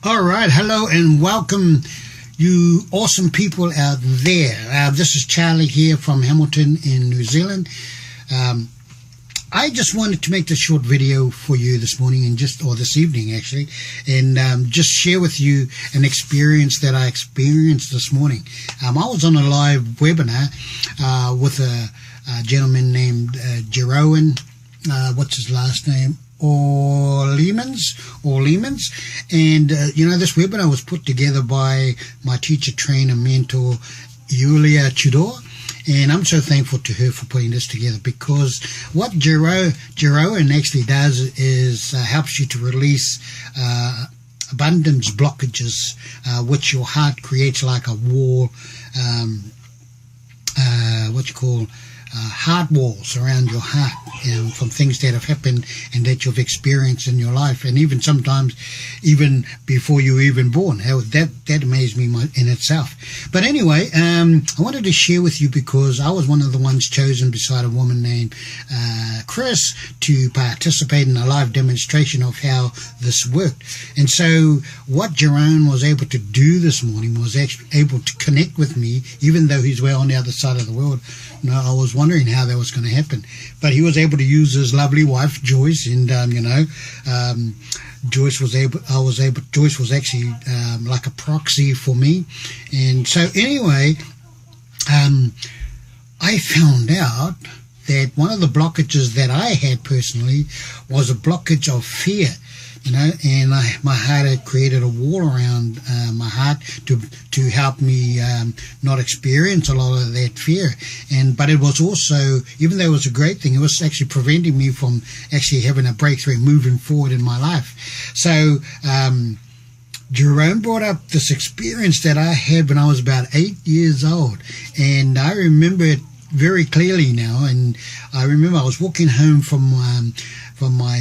All right, hello and welcome, you awesome people out there. This is Charlie here from Hamilton in New Zealand. I just wanted to make this short video for you this morning or this evening actually, and just share with you an experience that I experienced this morning. I was on a live webinar with a gentleman named Jeroen, what's his last name? Lehmans, and this webinar was put together by my teacher, trainer, mentor, Yulia Tudor, and I'm so thankful to her for putting this together, because what Jeroen actually does is helps you to release abundance blockages, which your heart creates like a wall, heart walls around your heart, from things that have happened and that you've experienced in your life, and even sometimes even before you were even born. That amazed me in itself. But anyway, I wanted to share with you because I was one of the ones chosen beside a woman named Chris to participate in a live demonstration of how this worked. And so what Jeroen was able to do this morning was actually able to connect with me, even though he's way on the other side of the world. I was wondering how that was going to happen, but he was able to use his lovely wife Joyce, and Joyce was actually like a proxy for me. And so anyway, I found out that one of the blockages that I had personally was a blockage of fear. And my heart had created a wall around my heart to help me not experience a lot of that fear. But it was also, even though it was a great thing, it was actually preventing me from actually having a breakthrough and moving forward in my life. So Jerome brought up this experience that I had when I was about 8 years old, and I remember it very clearly now. And I remember I was walking home from my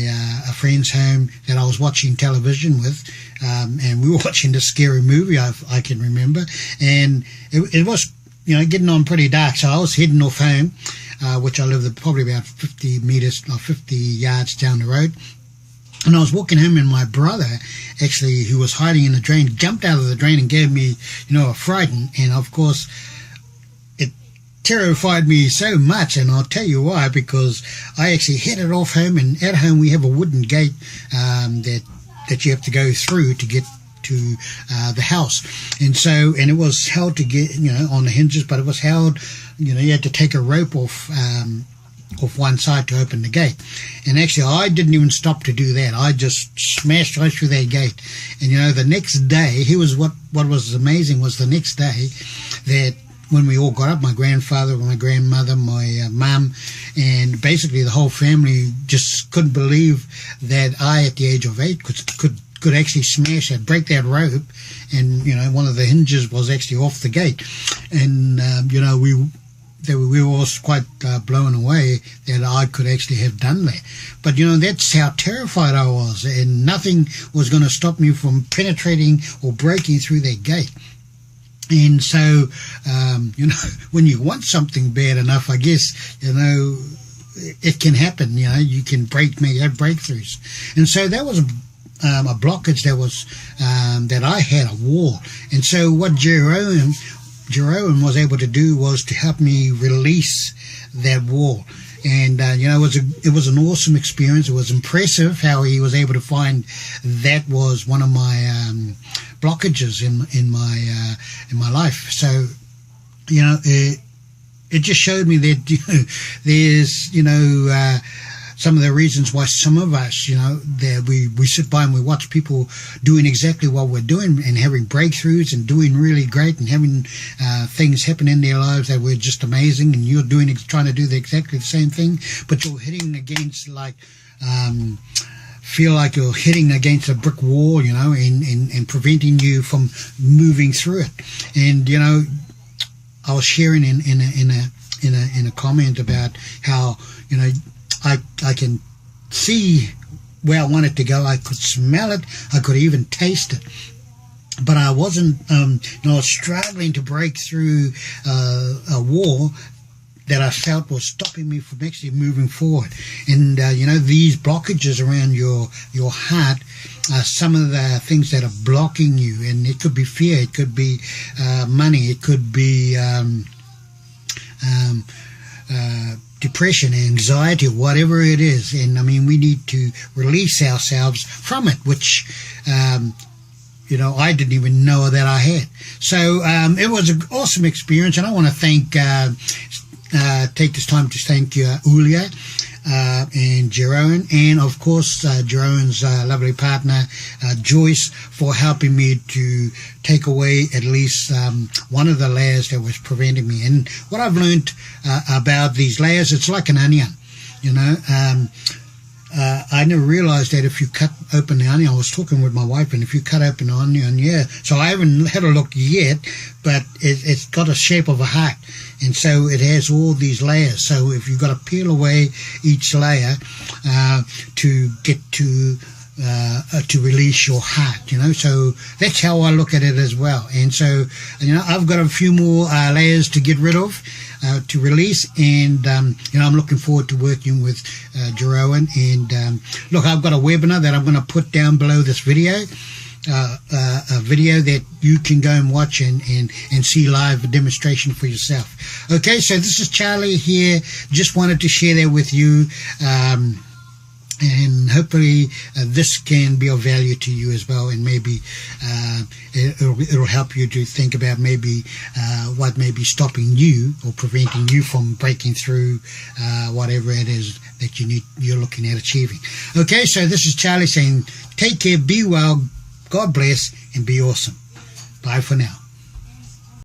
a friend's home that I was watching television with, and we were watching this scary movie, I can remember, and it was getting on pretty dark, so I was heading off home, which I lived probably about 50 yards down the road. And I was walking home, and my brother, actually, who was hiding in the drain, jumped out of the drain and gave me a fright. And of course terrified me so much, and I'll tell you why, because I actually headed off home, and at home we have a wooden gate that you have to go through to get to the house, and it was held to get on the hinges, but it was held, you had to take a rope off one side to open the gate. And actually I didn't even stop to do that. I just smashed right through that gate. And the next day, what was amazing was the next day that when we all got up, my grandfather, my grandmother, my mum, and basically the whole family just couldn't believe that I, at the age of 8, could actually break that rope, and one of the hinges was actually off the gate, and we were all quite blown away that I could actually have done that. But that's how terrified I was, and nothing was going to stop me from penetrating or breaking through that gate. And so, when you want something bad enough, I guess, it can happen. You can have breakthroughs. And so that was a blockage that was that I had, a wall. And so what Jeroen was able to do was to help me release that wall. And it was an awesome experience. It was impressive how he was able to find that was one of my blockages in my life. So it just showed me that there's some of the reasons why some of us, that we sit by and we watch people doing exactly what we're doing and having breakthroughs and doing really great and having things happen in their lives that were just amazing, and you're trying to do exactly the same thing, but you're hitting against feel like you're hitting against a brick wall, and preventing you from moving through it. And I was sharing in a comment about how I can see where I want it to go. I could smell it. I could even taste it. But I wasn't, I was struggling to break through a wall that I felt was stopping me from actually moving forward. And, these blockages around your heart some of the things that are blocking you, and it could be fear, it could be money, it could be depression, anxiety, whatever it is. And I mean, we need to release ourselves from it, which I didn't even know that I had. So it was an awesome experience, and I want to take this time to thank Ulia and Jeroen, and of course Jeroen's lovely partner Joyce, for helping me to take away at least one of the layers that was preventing me. And what I've learned about these layers, it's like an onion, I never realized that if you cut open the onion, I was talking with my wife, and if you cut open the onion, so I haven't had a look yet, but it's got a shape of a heart, and so it has all these layers. So if you've got to peel away each layer to get to release your heart, so that's how I look at it as well. And so, I've got a few more layers to get rid of, to release, and I'm looking forward to working with Jeroen. And look, I've got a webinar that I'm going to put down below this video, a video that you can go and watch and see live demonstration for yourself. Okay, so this is Charlie here. Just wanted to share that with you. And hopefully this can be of value to you as well, and maybe it'll help you to think about maybe what may be stopping you or preventing you from breaking through whatever it is that you're looking at achieving. Okay, so this is Charlie saying, take care, be well, God bless, and be awesome. Bye for now.